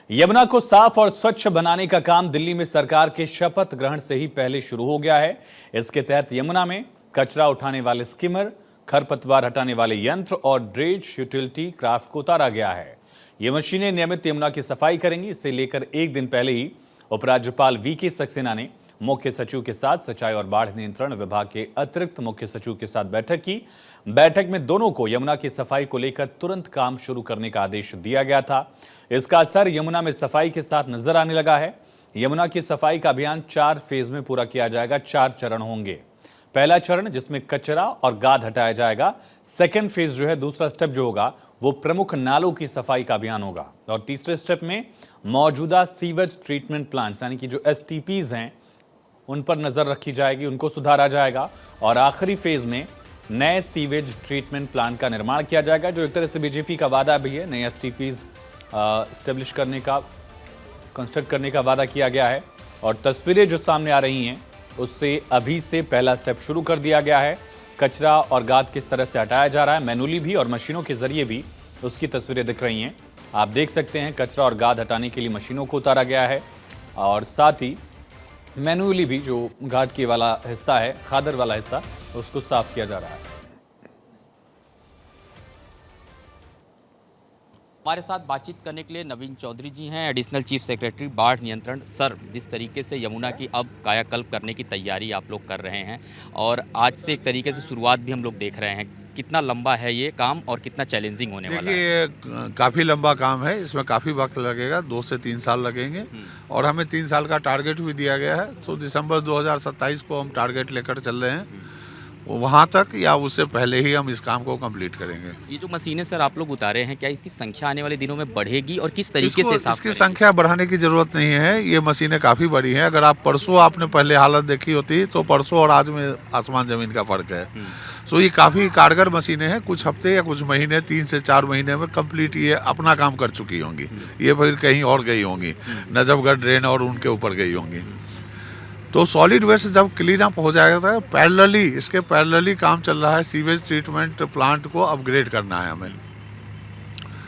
यमुना को साफ और स्वच्छ बनाने का काम दिल्ली में सरकार के शपथ ग्रहण से ही पहले शुरू हो गया है। इसके तहत यमुना में कचरा उठाने वाले स्किमर, खरपतवार हटाने वाले यंत्र और ड्रेज यूटिलिटी क्राफ्ट को उतारा गया है। ये मशीनें नियमित यमुना की सफाई करेंगी। इसे लेकर एक दिन पहले ही उपराज्यपाल वीके सक्सेना ने मुख्य सचिव के साथ सिंचाई और बाढ़ नियंत्रण विभाग के अतिरिक्त मुख्य सचिव के साथ बैठक की। बैठक में दोनों को यमुना की सफाई को लेकर तुरंत काम शुरू करने का आदेश दिया गया था। इसका असर यमुना में सफाई के साथ नजर आने लगा है। यमुना की सफाई का अभियान 4 फेज में पूरा किया जाएगा। 4 चरण होंगे। पहला चरण जिसमें कचरा और गाद हटाया जाएगा। सेकेंड फेज जो है, दूसरा स्टेप जो होगा वो प्रमुख नालों की सफाई का अभियान होगा। और तीसरे स्टेप में मौजूदा सीवेज ट्रीटमेंट प्लांट्स यानी कि जो STPs हैं उन पर नजर रखी जाएगी, उनको सुधारा जाएगा। और आखिरी फेज में नए सीवेज ट्रीटमेंट प्लांट का निर्माण किया जाएगा, जो एक तरह से बीजेपी का वादा भी है। नए STPs स्टेब्लिश करने का, कंस्ट्रक्ट करने का वादा किया गया है। और तस्वीरें जो सामने आ रही हैं उससे अभी से पहला स्टेप शुरू कर दिया गया है। कचरा और गाद किस तरह से हटाया जा रहा है, मैनुअली भी और मशीनों के जरिए भी, उसकी तस्वीरें दिख रही हैं। आप देख सकते हैं कचरा और गाद हटाने के लिए मशीनों को उतारा गया है और साथ ही मैनुअली भी जो घाट के वाला हिस्सा है, खादर वाला हिस्सा, उसको साफ किया जा रहा है। हमारे साथ बातचीत करने के लिए नवीन चौधरी जी हैं, एडिशनल चीफ सेक्रेटरी बाढ़ नियंत्रण। सर, जिस तरीके से यमुना की अब कायाकल्प करने की तैयारी आप लोग कर रहे हैं और आज से एक तरीके से शुरुआत भी हम लोग देख रहे हैं, कितना लंबा है ये काम और कितना चैलेंजिंग होने वाला है? देखिए, काफ़ी लंबा काम है। इसमें काफ़ी वक्त लगेगा, 2 से 3 साल लगेंगे। और हमें 3 साल का टारगेट भी दिया गया है। तो दिसंबर 2027 को हम टारगेट लेकर चल रहे हैं। वहाँ तक या उससे पहले ही हम इस काम को कंप्लीट करेंगे। ये जो मशीनें सर आप लोग उतारे हैं, क्या इसकी संख्या आने वाले दिनों में बढ़ेगी और किस तरीके से साफ इसकी संख्या बढ़ाने की जरूरत नहीं है। ये मशीनें काफ़ी बड़ी हैं। अगर आप परसों आपने पहले हालत देखी होती तो परसों और आज में आसमान ज़मीन का फ़र्क है। सो ये काफ़ी कारगर मशीनें हैं। कुछ हफ्ते या कुछ महीने, 3 से 4 महीने में कंप्लीट ये अपना काम कर चुकी होंगी। ये फिर कहीं और गई होंगी, नजफगढ़ ड्रेन और उनके ऊपर गई होंगी। तो सॉलिड वेस्ट जब क्लीन अप हो जाएगा तो इसके पैरेलली काम चल रहा है। सीवेज ट्रीटमेंट प्लांट को अपग्रेड करना है हमें,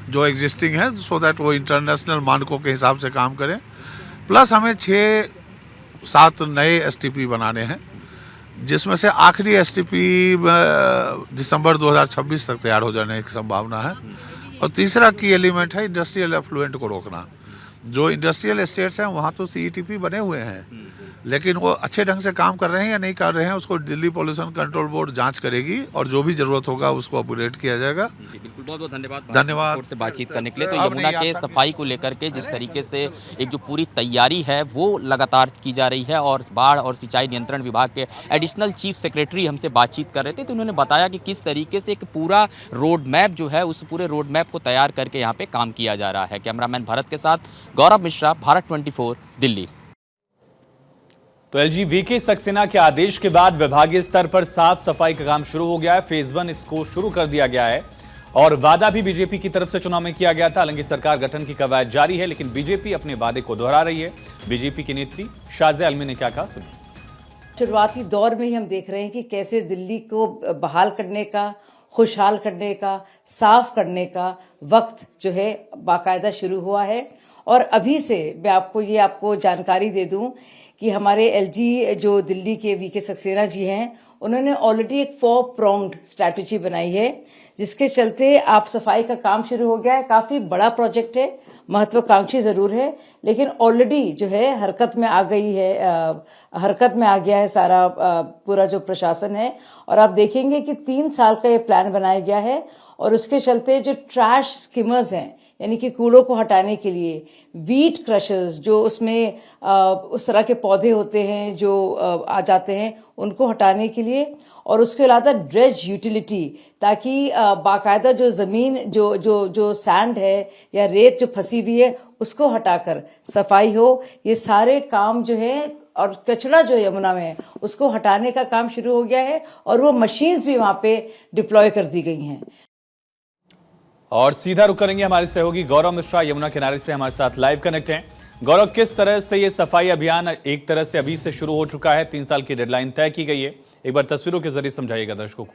जो एग्जिस्टिंग है, सो दैट वो इंटरनेशनल मानकों के हिसाब से काम करें। प्लस हमें 6-7 नए STP बनाने हैं, जिसमें से आखिरी STP दिसंबर 2026 तक तैयार हो जाने की संभावना है। और तीसरा की एलिमेंट है इंडस्ट्रियल एफ्लुएंट को रोकना। जो इंडस्ट्रियल एस्टेट्स हैं वहाँ तो CETP बने हुए हैं, लेकिन वो अच्छे ढंग से काम कर रहे हैं या नहीं कर रहे हैं, उसको दिल्ली पोल्यूशन कंट्रोल बोर्ड जांच करेगी और जो भी जरूरत होगा उसको अपग्रेड किया जाएगा। बिल्कुल, बहुत बहुत धन्यवाद धन्यवाद से बातचीत करने के लिए। तो यमुना के सफाई को लेकर के जिस तरीके से एक जो पूरी तैयारी है वो लगातार की जा रही है और बाढ़ और सिंचाई नियंत्रण विभाग के एडिशनल चीफ सेक्रेटरी हमसे बातचीत कर रहे थे, तो उन्होंने बताया कि किस तरीके से एक पूरा रोड मैप जो है, उस पूरे रोड मैप को तैयार करके यहाँ पे काम किया जा रहा है। कैमरामैन भरत के साथ गौरव मिश्रा, भारत 24, दिल्ली। तो LG वीके सक्सेना के आदेश के बाद विभागीय स्तर पर साफ सफाई का काम शुरू हो गया है। फेज 1 इसको शुरू कर दिया गया है और वादा भी बीजेपी की तरफ से चुनाव में किया गया था। हालांकि सरकार गठन की कवायद जारी है, लेकिन बीजेपी अपने वादे को दोहरा रही है। बीजेपी की नेत्री शाज़िया आलमी ने क्या कहा, सुनिए। शुरुआती दौर में ही हम देख रहे हैं कि कैसे दिल्ली को बहाल करने का, खुशहाल करने का, साफ करने का वक्त जो है बाकायदा शुरू हुआ है। और अभी से मैं आपको जानकारी दे दूं कि हमारे LG जो दिल्ली के वीके सक्सेना जी हैं, उन्होंने ऑलरेडी एक 4 pronged स्ट्रैटेजी बनाई है, जिसके चलते आप सफाई का काम शुरू हो गया है। काफ़ी बड़ा प्रोजेक्ट है, महत्वाकांक्षी ज़रूर है, लेकिन ऑलरेडी जो है हरकत में आ गया है सारा पूरा जो प्रशासन है। और आप देखेंगे कि 3 साल का ये प्लान बनाया गया है और उसके चलते जो ट्रैश स्किमर्स हैं, यानी कि कूड़ों को हटाने के लिए, वीट क्रशर्स जो उसमें उस तरह के पौधे होते हैं जो आ जाते हैं, उनको हटाने के लिए, और उसके अलावा ड्रेज यूटिलिटी, ताकि बाकायदा जो ज़मीन जो सैंड है या रेत जो फंसी हुई है उसको हटाकर सफाई हो। ये सारे काम जो है, और कचरा जो यमुना में है उसको हटाने का काम शुरू हो गया है और वो मशीन्स भी वहाँ पे डिप्लॉय कर दी गई हैं। और सीधा रुक करेंगे हमारे सहयोगी गौरव मिश्रा, यमुना किनारे से हमारे साथ लाइव कनेक्ट हैं। गौरव, किस तरह से ये सफाई अभियान एक तरह से अभी से शुरू हो चुका है, 3 साल की डेडलाइन तय की गई है, एक बार तस्वीरों के जरिए समझाइएगा दर्शकों को।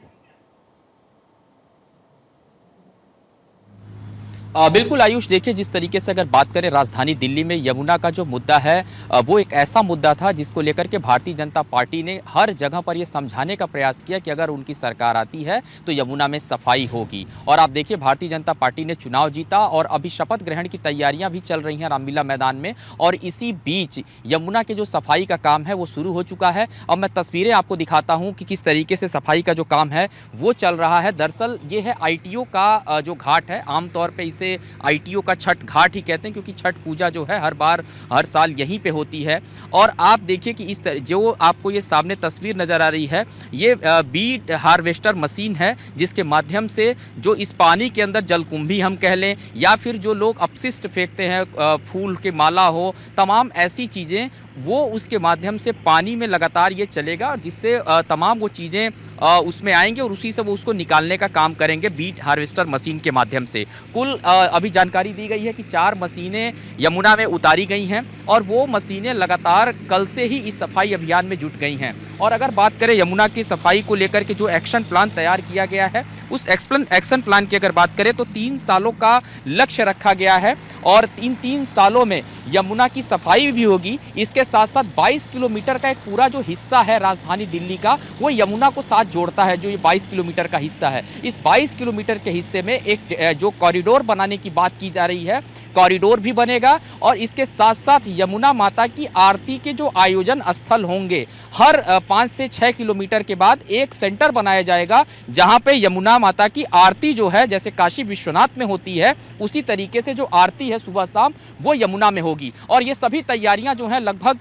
बिल्कुल आयुष, देखिए जिस तरीके से अगर बात करें राजधानी दिल्ली में यमुना का जो मुद्दा है वो एक ऐसा मुद्दा था जिसको लेकर के भारतीय जनता पार्टी ने हर जगह पर ये समझाने का प्रयास किया कि अगर उनकी सरकार आती है तो यमुना में सफाई होगी। और आप देखिए भारतीय जनता पार्टी ने चुनाव जीता और अभी शपथ ग्रहण की तैयारियां भी चल रही हैं रामलीला मैदान में, और इसी बीच यमुना के जो सफाई का काम है वो शुरू हो चुका है। अब मैं तस्वीरें आपको दिखाता हूँ कि किस तरीके से सफाई का जो काम है वो चल रहा है। दरअसल ये है ITO का जो घाट है, आमतौर पर इसे ITO का छठ घाट ही कहते हैं, क्योंकि छठ पूजा जो है हर साल यहीं पे होती है। और आप देखिए कि इस तरह जो आपको ये सामने तस्वीर नज़र आ रही है, ये बीट हार्वेस्टर मशीन है जिसके माध्यम से जो इस पानी के अंदर जलकुंभी हम कह लें या फिर जो लोग अपशिष्ट फेंकते हैं, फूल के माला हो, तमाम ऐसी चीज़ें, वो उसके माध्यम से पानी में लगातार ये चलेगा और जिससे तमाम वो चीज़ें उसमें आएंगे और उसी से वो उसको निकालने का काम करेंगे बीट हार्वेस्टर मशीन के माध्यम से। कुल अभी जानकारी दी गई है कि 4 मशीनें यमुना में उतारी गई हैं और वो मशीनें लगातार कल से ही इस सफाई अभियान में जुट गई हैं। और अगर बात करें यमुना की सफाई को लेकर के जो एक्शन प्लान तैयार किया गया है, उस एक्शन प्लान की अगर बात करें तो 3 सालों का लक्ष्य रखा गया है और इन 3 सालों में यमुना की सफाई भी होगी। इसके साथ साथ 22 किलोमीटर का एक पूरा जो हिस्सा है राजधानी दिल्ली का, वो यमुना को साथ जोड़ता है। जो ये 22 किलोमीटर का हिस्सा है, इस 22 किलोमीटर के हिस्से में एक जो कॉरिडोर बनाने की बात की जा रही है, कॉरिडोर भी बनेगा और इसके साथ साथ यमुना माता की आरती के जो आयोजन स्थल होंगे, हर 5 से 6 किलोमीटर के बाद एक सेंटर बनाया जाएगा जहां पे यमुना माता की आरती जो है जैसे काशी विश्वनाथ में होती है, उसी तरीके से जो आरती है सुबह शाम वो यमुना में होगी। और ये सभी तैयारियां जो हैं लगभग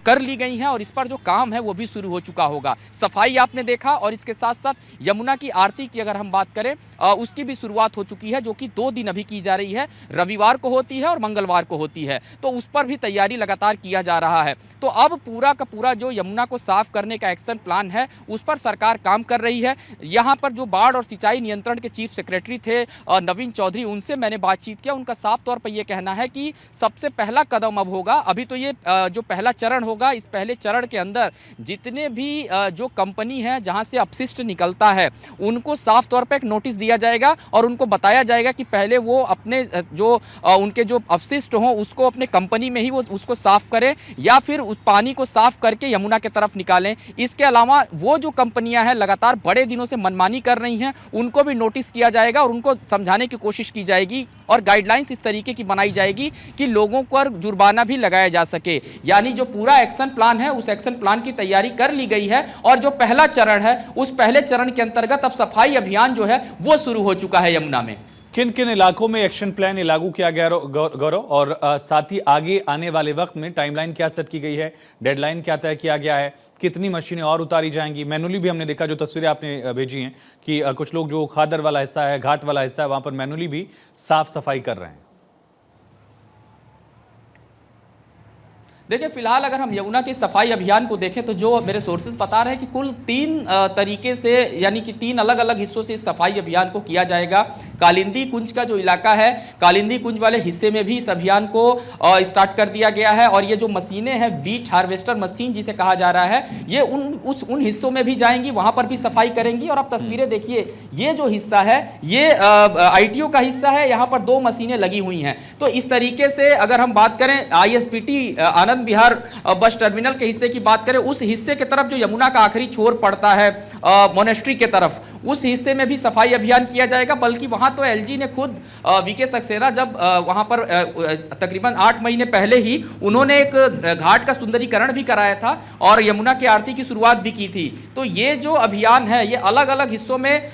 कर ली गई हैं और इस पर जो काम है वो भी शुरू हो चुका होगा। सफाई आपने देखा और इसके साथ साथ यमुना की आरती की अगर हम बात करें उसकी भी शुरुआत हो चुकी है, जो कि 2 दिन अभी की जा रही है, रविवार को होती है और मंगलवार को होती है, तो उस पर भी तैयारी लगातार किया जा रहा है। तो अब पूरा का पूरा जो यमुना को साफ करने का एक्शन प्लान है उस पर सरकार काम कर रही है। यहाँ पर जो बाढ़ और सिंचाई नियंत्रण के चीफ सेक्रेटरी थे नवीन चौधरी, उनसे मैंने बातचीत किया। उनका साफ तौर पर यह कहना है कि सबसे पहला कदम अब होगा, अभी तो ये जो पहला चरण होगा, इस पहले चरण के अंदर जितने भी जो कंपनी है जहाँ से अपशिष्ट निकलता है उनको साफ तौर पर एक नोटिस दिया जाएगा और उनको बताया जाएगा कि पहले वो अपने जो उनके जो अपशिष्ट हों उसको अपने कंपनी में ही वो उसको साफ करें या फिर उस पानी को साफ करके यमुना की तरफ निकालें। इसके अलावा वो जो कंपनियां हैं लगातार बड़े दिनों से मनमानी कर रही हैं, उनको भी नोटिस किया जाएगा और उनको समझाने की कोशिश की जाएगी और गाइडलाइंस इस तरीके की बनाई जाएगी कि लोगों पर जुर्माना भी लगाया जा सके। यानी जो पूरा एक्शन प्लान है उस एक्शन प्लान की तैयारी कर ली गई है और जो पहला चरण है उस पहले चरण के अंतर्गत अब सफाई अभियान जो है वो शुरू हो चुका है यमुना में। किन किन इलाकों में एक्शन प्लान लागू किया गया गौरव, और साथ ही आगे आने वाले वक्त में टाइमलाइन क्या सेट की गई है, डेडलाइन क्या तय किया गया है, कितनी मशीनें और उतारी जाएंगी? मैनुअली भी हमने देखा, जो तस्वीरें आपने भेजी हैं कि कुछ लोग जो खादर वाला हिस्सा है, घाट वाला हिस्सा है, वहां पर मैनुअली भी साफ सफाई कर रहे हैं। देखिए फिलहाल अगर हम यमुना के सफाई अभियान को देखें तो जो मेरे सोर्सेज बता रहे हैं कि कुल 3 तरीके से, यानी कि 3 अलग अलग हिस्सों से इस सफाई अभियान को किया जाएगा। कालिंदी कुंज का जो इलाका है, कालिंदी कुंज वाले हिस्से में भी इस अभियान को स्टार्ट कर दिया गया है और ये जो मशीनें हैं बीट हार्वेस्टर मशीन जिसे कहा जा रहा है, ये उन हिस्सों में भी जाएंगी, वहां पर भी सफाई करेंगी। और आप तस्वीरें देखिए, ये जो हिस्सा है ये ITO का हिस्सा है, यहाँ पर 2 मशीनें लगी हुई हैं। तो इस तरीके से अगर हम बात करें ISPT आनंद बिहार बस टर्मिनल के हिस्से की बात करें, उस हिस्से की तरफ जो यमुना का आखिरी छोर पड़ता है मोनेस्ट्री के तरफ, उस हिस्से में भी सफाई अभियान किया जाएगा। बल्कि वहां तो LG ने खुद VK सक्सेना जब वहां पर तकरीबन 8 महीने पहले ही उन्होंने एक घाट का सुंदरीकरण भी कराया था और यमुना की आरती की शुरुआत भी की थी। तो ये जो अभियान है ये अलग अलग हिस्सों में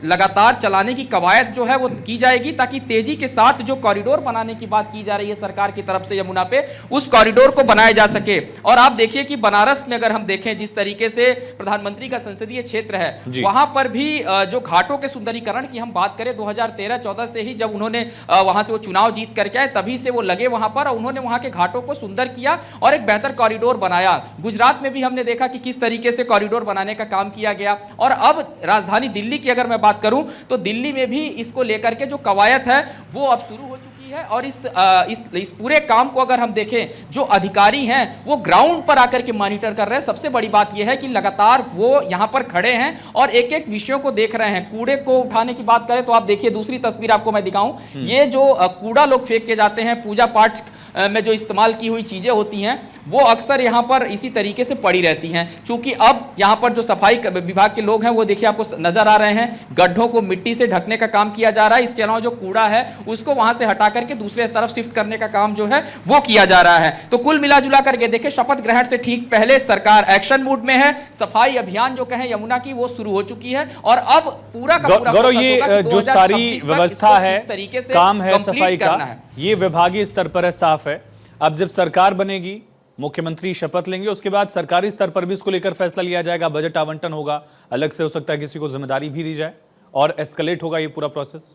लगातार चलाने की कवायद जो है वो की जाएगी, ताकि तेजी के साथ जो कॉरिडोर बनाने की बात की जा रही है सरकार की तरफ से यमुना पे, उस कॉरिडोर को बनाया जा सके। और आप देखिए कि बनारस में अगर हम देखें जिस तरीके से प्रधानमंत्री का संसदीय क्षेत्र है, वहां पर भी जो घाटों के सुंदरीकरण की हम बात करें 2013-14 से ही जब उन्होंने वहां से वो चुनाव जीत करके आए, तभी से वो लगे वहां पर और उन्होंने वहां के घाटों को सुंदर किया और एक बेहतर कॉरिडोर बनाया। गुजरात में भी हमने देखा कि किस तरीके से कॉरिडोर बनाने का काम किया गया। और अब राजधानी दिल्ली की अगर मैं बात करूं तो दिल्ली में भी इसको लेकर के जो कवायद है वो अब शुरू हो चुकी है। है। और इस पूरे काम को अगर हम देखें, जो अधिकारी हैं वो ग्राउंड पर आकर के मॉनिटर कर रहे हैं। सबसे बड़ी बात यह है कि लगातार वो यहां पर खड़े हैं और एक एक विषयों को देख रहे हैं। कूड़े को उठाने की बात करें तो आप देखिए, दूसरी तस्वीर आपको मैं दिखाऊं, ये जो कूड़ा लोग फेंक के जाते हैं, पूजा पाठ में जो इस्तेमाल की हुई चीजें होती हैं वो अक्सर यहाँ पर इसी तरीके से पड़ी रहती हैं। चूंकि अब यहाँ पर जो सफाई विभाग के लोग हैं वो देखिए आपको नजर आ रहे हैं, गड्ढों को मिट्टी से ढकने का काम किया जा रहा है। इसके अलावा जो कूड़ा है उसको वहां से हटा करके दूसरे तरफ शिफ्ट करने का काम जो है वो किया जा रहा है। तो कुल मिला जुला करके देखें, शपथ ग्रहण से ठीक पहले सरकार एक्शन मूड में है। सफाई अभियान जो कहें यमुना की वो शुरू हो चुकी है और अब पूरा का पूरा गौरव, ये जो सारी व्यवस्था है, काम है सफाई का, ये विभागीय स्तर पर है, साफ है। अब जब सरकार बनेगी, मुख्यमंत्री शपथ लेंगे, उसके बाद सरकारी स्तर पर भी इसको लेकर फैसला लिया जाएगा, बजट आवंटन होगा, अलग से हो सकता है किसी को जिम्मेदारी भी दी जाए और एस्केलेट होगा ये पूरा प्रोसेस।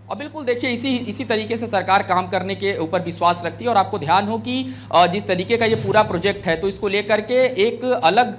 और बिल्कुल देखिए, इसी तरीके से सरकार काम करने के ऊपर विश्वास रखती है। और आपको ध्यान हो कि जिस तरीके का ये पूरा प्रोजेक्ट है तो इसको लेकर के एक अलग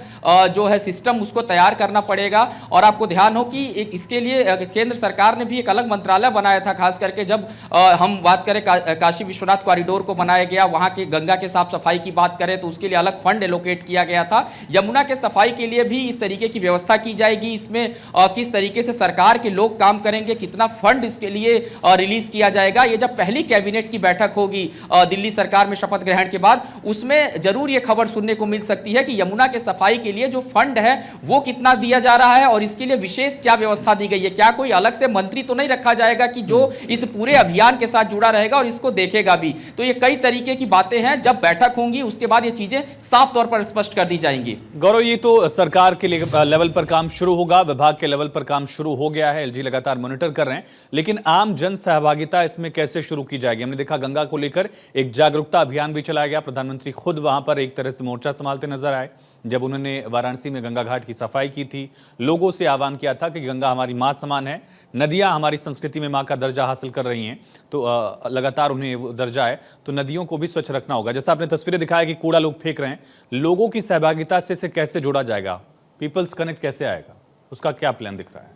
जो है सिस्टम उसको तैयार करना पड़ेगा। और आपको ध्यान हो कि इसके लिए केंद्र सरकार ने भी एक अलग मंत्रालय बनाया था, खास करके जब हम बात करें काशी विश्वनाथ कॉरिडोर को बनाया गया, वहाँ के गंगा के साफ सफाई की बात करें तो उसके लिए अलग फंड एलोकेट किया गया था। यमुना के सफाई के लिए भी इस तरीके की व्यवस्था की जाएगी। इसमें किस तरीके से सरकार के लोग काम करेंगे, कितना फंड इसके लिए रिलीज किया जाएगा, ये जब पहली कैबिनेट की बैठक होगी दिल्ली सरकार में शपथ ग्रहण के बाद, उसमें जरूर ये खबर सुनने को मिल सकती है कि यमुना के सफाई के लिए जो फंड है वो कितना दिया जा रहा है और इसके लिए विशेष क्या व्यवस्था दी गई है। क्या कोई अलग से मंत्री तो नहीं रखा जाएगा कि जो इस पूरे अभियान के साथ जुड़ा रहेगा और इसको देखेगा भी। तो ये कई तरीके की बातें हैं, जब बैठक होंगी उसके बाद ये चीजें साफ तौर पर स्पष्ट कर दी जाएंगी। गौरव, ये तो सरकार के लेवल पर काम शुरू होगा, विभाग के लेवल पर काम शुरू हो गया है, एलजी लगातार मॉनिटर कर रहे हैं, लेकिन आम जन सहभागिता इसमें कैसे शुरू की जाएगी? हमने देखा गंगा को लेकर एक जागरूकता अभियान भी चलाया गया, प्रधानमंत्री खुद वहां पर एक तरह से मोर्चा संभालते नजर आए जब उन्होंने वाराणसी में गंगा घाट की सफाई की थी। लोगों से आह्वान किया था कि गंगा हमारी मां समान है, नदियां हमारी संस्कृति में मां का दर्जा हासिल कर रही हैं, तो लगातार उन्हें वो दर्जा है, तो नदियों को भी स्वच्छ रखना होगा। जैसा आपने तस्वीरें दिखाया कि कूड़ा लोग फेंक रहे हैं, लोगों की सहभागिता से इसे कैसे जोड़ा जाएगा, पीपल्स कनेक्ट कैसे आएगा, उसका क्या प्लान दिख रहा है?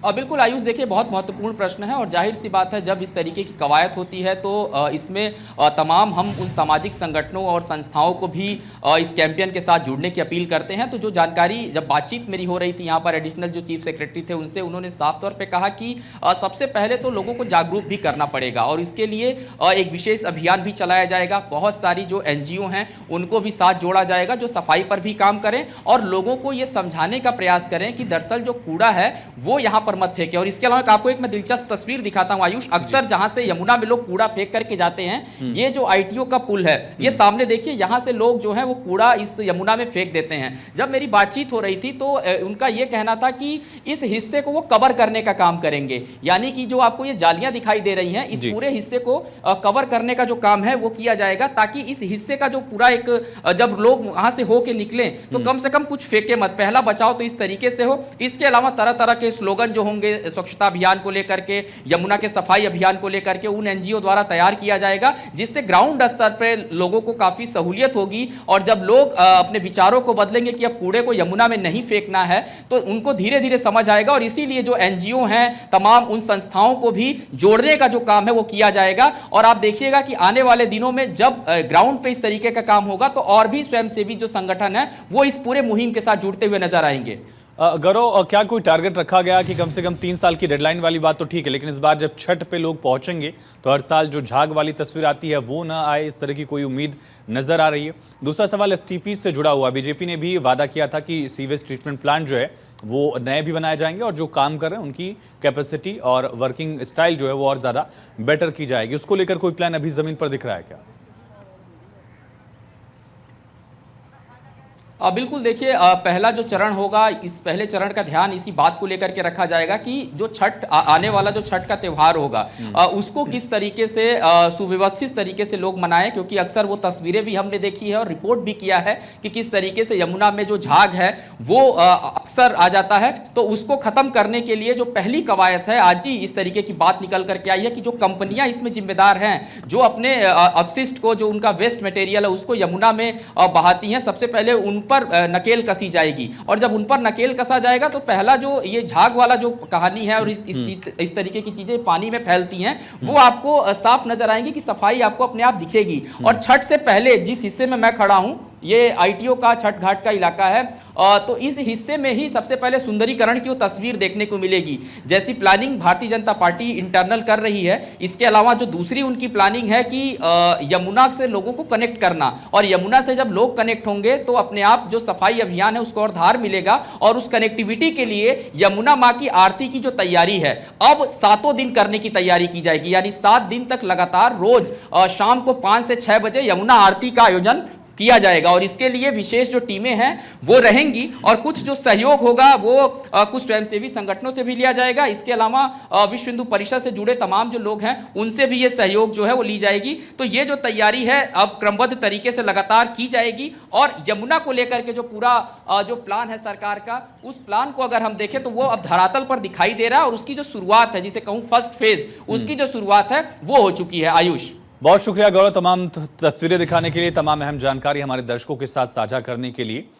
बिल्कुल आयुष, देखिए बहुत महत्वपूर्ण प्रश्न है और जाहिर सी बात है जब इस तरीके की कवायद होती है तो इसमें तमाम हम उन सामाजिक संगठनों और संस्थाओं को भी इस कैंपेन के साथ जुड़ने की अपील करते हैं। तो जो जानकारी जब बातचीत मेरी हो रही थी यहाँ पर एडिशनल जो चीफ सेक्रेटरी थे उनसे, उन्होंने साफ तौर पे कहा कि सबसे पहले तो लोगों को जागरूक भी करना पड़ेगा और इसके लिए एक विशेष अभियान भी चलाया जाएगा। बहुत सारी जो NGO हैं उनको भी साथ जोड़ा जाएगा जो सफाई पर भी काम करें और लोगों को ये समझाने का प्रयास करें कि दरअसल जो कूड़ा है वो यहाँ पर मत फेंके। और इसके अलावा आपको एक मैं दिलचस्प तस्वीर दिखाता हूं आयुष, अक्सर जहां से यमुना में लोग कूड़ा फेंक करके जाते हैं, ये जो ITO का पुल है, ये सामने देखिए, यहां से लोग जो है वो कूड़ा इस यमुना में फेंक देते हैं। जब मेरी बातचीत हो रही थी तो उनका ये कहना था कि इस हिस्से को वो कवर करने का काम करेंगे, यानी कि जो आपको ये जालियां दिखाई दे रही हैं, इस पूरे हिस्से को कवर करने का जो काम है वो किया जाएगा, ताकि इस हिस्से का जो पूरा एक, जब लोग वहां से होके निकलें तो कम से कम कुछ फेंके मत, पहला बचाओ तो इस तरीके से हो। इसके अलावा तरह तरह के स्लोगन जो होंगे स्वच्छता अभियान को लेकर के, यमुना के सफाई अभियान को लेकर के, उन NGO द्वारा तैयार किया जाएगा, जिससे ग्राउंड स्तर पर लोगों को काफी सहूलियत होगी। और जब लोग अपने विचारों को बदलेंगे कि अब कूड़े को यमुना में नहीं फेंकना है, तो उनको धीरे धीरे समझ आएगा और इसीलिए जो NGO हैं, तमाम उन संस्थाओं को भी जोड़ने का जो काम है वो किया जाएगा। और आप देखिएगा कि आने वाले दिनों में जब ग्राउंड पे इस तरीके का काम होगा तो और भी स्वयंसेवी जो संगठन है वो इस पूरे मुहिम के साथ जुड़ते हुए नजर आएंगे। गौरव, क्या कोई टारगेट रखा गया कि कम से कम 3 साल की डेडलाइन वाली बात तो ठीक है, लेकिन इस बार जब छठ पे लोग पहुंचेंगे तो हर साल जो झाग वाली तस्वीर आती है वो ना आए, इस तरह की कोई उम्मीद नजर आ रही है? दूसरा सवाल STP से जुड़ा हुआ, बीजेपी ने भी वादा किया था कि सीवेज ट्रीटमेंट प्लांट जो है वो नए भी बनाए जाएंगे और जो काम कर रहे हैं उनकी कैपेसिटी और वर्किंग स्टाइल जो है वो और ज़्यादा बेटर की जाएगी। उसको लेकर कोई प्लान अभी ज़मीन पर दिख रहा है क्या? बिल्कुल देखिए, पहला जो चरण होगा, इस पहले चरण का ध्यान इसी बात को लेकर के रखा जाएगा कि जो छठ आने वाला जो छठ का त्यौहार होगा उसको किस तरीके से सुव्यवस्थित तरीके से लोग मनाएं, क्योंकि अक्सर वो तस्वीरें भी हमने देखी है और रिपोर्ट भी किया है कि किस तरीके से यमुना में जो झाग है वो अक्सर आ जाता है। तो उसको खत्म करने के लिए जो पहली कवायद है, आज ही इस तरीके की बात निकल करके आई है कि जो कंपनियां इसमें जिम्मेदार हैं, जो अपने अपशिष्ट को, जो उनका वेस्ट मटेरियल है उसको यमुना में बहाती हैं, सबसे पहले उनको पर नकेल कसी जाएगी। और जब उन पर नकेल कसा जाएगा तो पहला जो ये झाग वाला जो कहानी है और इस तरीके की चीजें पानी में फैलती हैं वो आपको साफ नजर आएंगी कि सफाई आपको अपने आप दिखेगी। और छठ से पहले जिस हिस्से में मैं खड़ा हूं ये आईटीओ का छठ घाट का इलाका है, तो इस हिस्से में ही सबसे पहले सुंदरीकरण की वो तस्वीर देखने को मिलेगी जैसी planning Bharatiya Janata party internal कर रही है। इसके अलावा जो दूसरी उनकी प्लानिंग है कि यमुना से लोगों को कनेक्ट करना, और यमुना से जब लोग कनेक्ट होंगे तो अपने आप जो सफाई अभियान है उसको और धार मिलेगा। और उस कनेक्टिविटी के लिए यमुना माँ की आरती की जो तैयारी है अब 7 दिन करने की तैयारी की जाएगी, यानी 7 दिन तक लगातार रोज शाम को 5 से 6 बजे यमुना आरती का आयोजन किया जाएगा। और इसके लिए विशेष जो टीमें हैं वो रहेंगी और कुछ जो सहयोग होगा वो कुछ स्वयंसेवी संगठनों से भी लिया जाएगा। इसके अलावा विश्व हिंदू परिषद से जुड़े तमाम जो लोग हैं उनसे भी ये सहयोग जो है वो ली जाएगी। तो ये जो तैयारी है अब क्रमबद्ध तरीके से लगातार की जाएगी। और यमुना को लेकर के जो पूरा जो प्लान है सरकार का, उस प्लान को अगर हम देखें तो वो अब धरातल पर दिखाई दे रहा है और उसकी जो शुरुआत है, जिसे कहूं फर्स्ट फेज, उसकी जो शुरुआत है वो हो चुकी है। आयुष, बहुत शुक्रिया गौरव, तमाम तस्वीरें दिखाने के लिए, तमाम अहम जानकारी हमारे दर्शकों के साथ साझा करने के लिए।